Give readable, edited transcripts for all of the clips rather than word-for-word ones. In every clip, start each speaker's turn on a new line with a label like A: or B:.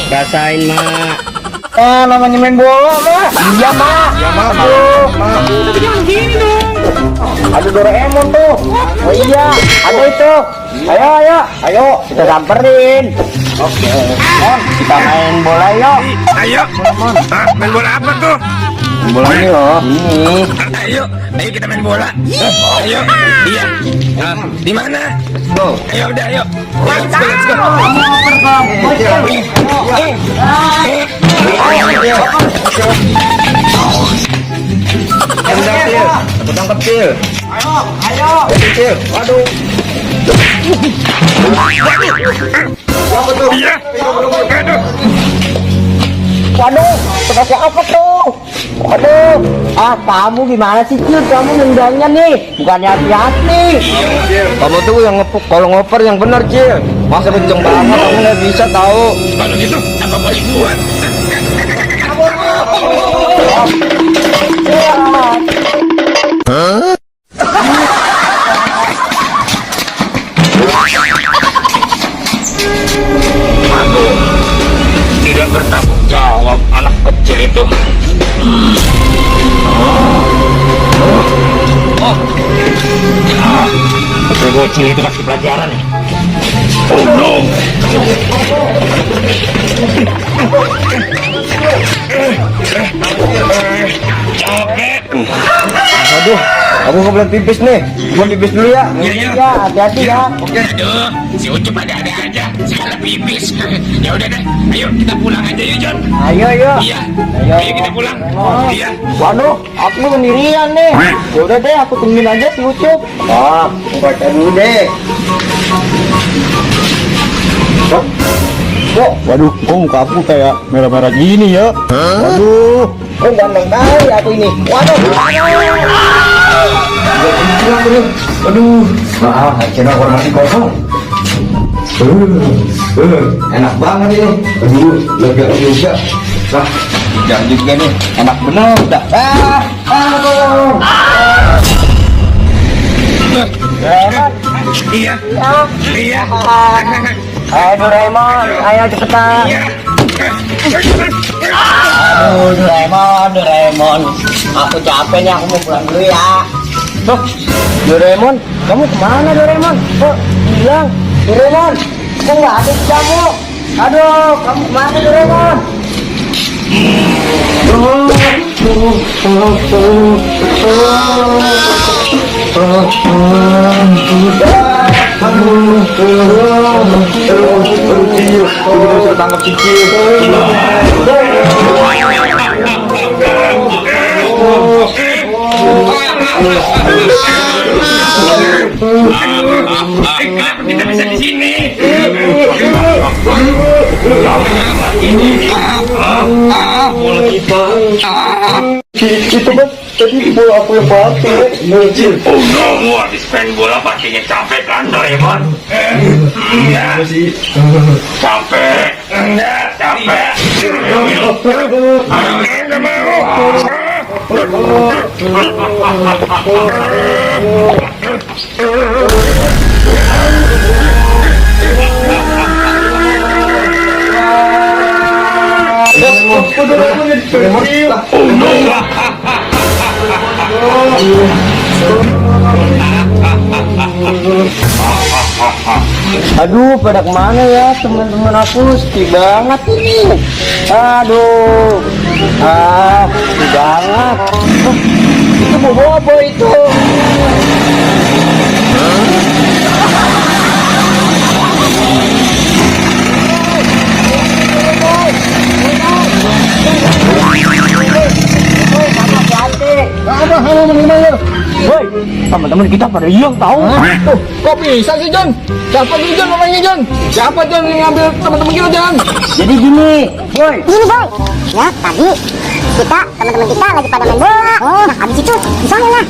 A: Rasain, Mak.
B: Namanya main bola, Mak. Iya, Mak.
A: Ya, Mak.
C: Tapi jangan gini dong.
B: Ada Doraemon tuh. Oh iya, ada itu. Ayo, kita samperin. Oke, kita main bola yuk.
D: Ayo. Main bola apa tuh?
B: Bola ini loh. Ini.
D: Ayo kita main bola. Ayo. Iya. Di mana?
B: Go.
D: Ayo udah, ayo. Let's go.
A: Aku tangkap, Cil.
B: Ayo.
A: Cil. Waduh.
D: Iya. Aduh.
B: Waduh, pakai apa tuh? Waduh, kamu gimana sih, Cil? Kamu nendangnya nih, bukannya hati-hati.
A: Kamu tuh yang ngepuk, kalau ngoper yang benar, Cil. Masa kenceng banget, kamu nggak bisa tahu.
D: Kalau gitu, apa boleh buat? Tidak bertanggung jawab anak kecil itu. Betul bocil itu kasih pelajaran nih. Oh no. Capek.
A: Aduh, aku kebelet pipis nih. Gua pipis dulu ya.
D: Iya.
B: Ya, hati-hati ya.
D: Aduh, si Ucup ada-ada aja. Segala pipis. Ya udah deh, ayo kita pulang aja yuk, John.
B: Ayo.
D: Iya. Ayo kita pulang. Iya.
B: Waduh, aku sendirian nih. Udah deh, aku tungguin aja si Ucup.
A: Baca dulu deh. Waduh, kok muka aku kayak merah-merah gini ya? Waduh.
B: Oh, ganteng kali aku ini. Waduh.
A: Aduh. Kira orang nasi kosong. Enak banget ini. Aduh, lega juga. Wah, jangan juga nih. Enak bener. Udah.
D: Iya. Iya.
B: Ayo Doraemon, ayo cepetan.
D: Iya.
B: Aduh, Doraemon. Aku capek nih, aku mau pulang dulu ya. Loh, Doraemon, kamu kemana Doraemon? Kok hilang? Doraemon, kok nggak ada di kamu? Aduh, kamu kemana Doraemon?
A: Tangkap cicil.
D: Kenapa kita bisa di sini?
A: Itu kan tadi bola aku yang pakai.
D: Oh no, habis main bola pastinya capek kan, Doraemon? Iya. Capek. Enggak, capek. Enggak mau. Oh no.
B: Aduh, pada kemana ya teman-teman aku? Sepi banget ini. Aduh, sepi banget. Itu bobo itu.
A: Halo, menimanya.
B: Woi, teman-teman kita pada hilang tahu.
A: Kok bisa sih, John? Siapa tuh John namanya, John? Siapa John yang ngambil teman-teman kita, John?
B: Jadi gini, woi.
E: Gini boy, ya tadi kita teman-teman kita lagi pada main bola. Nah habis itu di sana lah,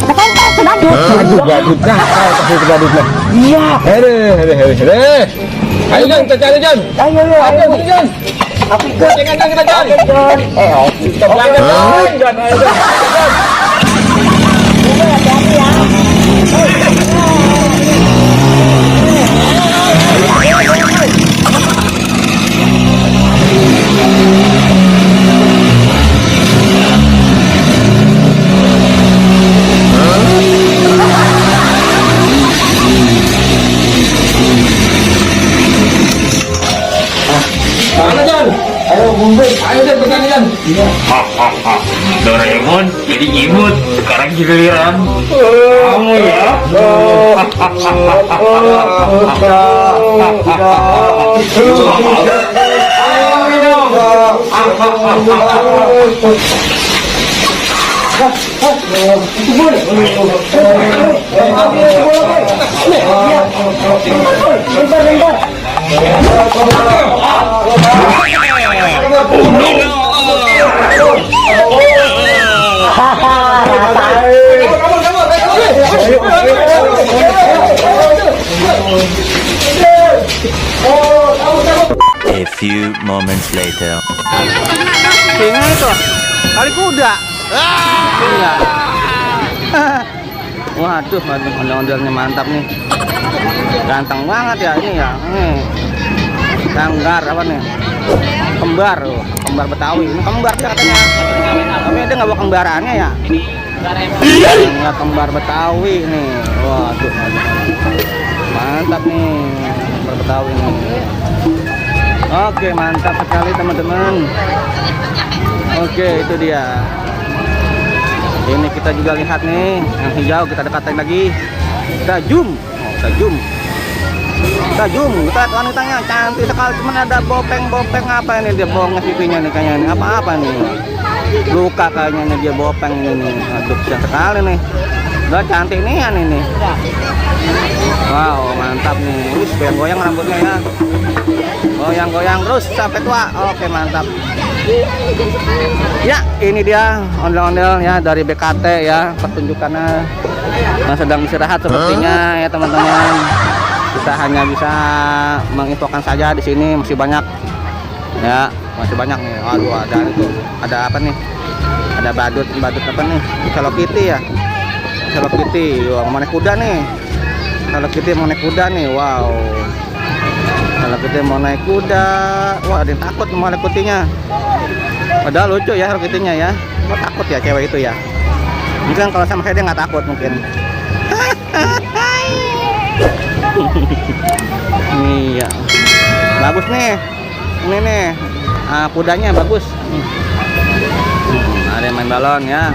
E: betul sebadut.
A: Badut. Nah, kasih ke badut lah.
B: Iya.
A: Hei. Ayo, John, kita cari, John.
B: Ayo,
A: Sini, John.
B: aku ikut.
A: Jangan kita cari.
B: John.
A: Kita belakang, John. Ayo, John.
B: Hati-hati ya.
A: Bumbuy. Ayo deh, pegang Ian.
D: Hahaha. Doraemon jadi imut. Sekarang giliran kamu ya.
F: A few moments later.
B: Singa itu, kali kuda. Iya. Waduh, ondel-ondelnya mantap nih. Ganteng banget ya ini ya. Nih. Sanggar apa nih? Kembar, kembar Betawi. Ini kembar ya katanya. Tapi dia nggak bawa kembarannya ya. Nggak kembar Betawi nih. Waduh, mantap nih kembar Betawi nih. Oke, mantap sekali teman-teman. Oke, itu dia. Ini kita juga lihat nih yang hijau, kita dekatin lagi. Kita zoom. Kita zoom. Kita zoom. Kita lihat wanitanya cantik sekali, cuman ada bopeng-bopeng apa ini dia bongnya pipinya nih kayaknya nih. Apa-apa nih? Luka kayaknya nih dia bopeng ini nih. Aduh, siap sekali nih. Udah cantik nih ini. Wow, mantap nih. Wih, goyang-goyang rambutnya ya. Goyang-goyang terus sampai tua. Oke, mantap. Ya, ini dia ondel-ondel ya dari BKT ya, pertunjukannya yang sedang istirahat sepertinya ya teman-teman. Kita hanya bisa menginfokan saja di sini, masih banyak ya, masih banyak nih. Aduh, ada itu, ada apa nih? Ada badut apa nih? Hello Kitty ya, Hello Kitty. Wah, mau naik kuda nih. Hello Kitty mau naik kuda nih. Wow, Hello Kitty mau naik kuda. Wah, ada yang takut mau naik kutinya. Padahal lucu ya Hello Kitty-nya ya. Kok takut ya cewek itu ya? Mungkin kalau sama saya dia nggak takut mungkin. Nih ya, bagus nih. Ini nih, kudanya bagus. Ada yang main balon ya.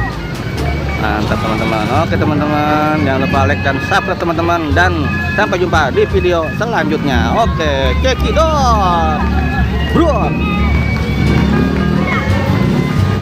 B: Mantap teman-teman. Oke teman-teman, jangan lupa like dan subscribe teman-teman, dan sampai jumpa di video selanjutnya. Oke, cekidot.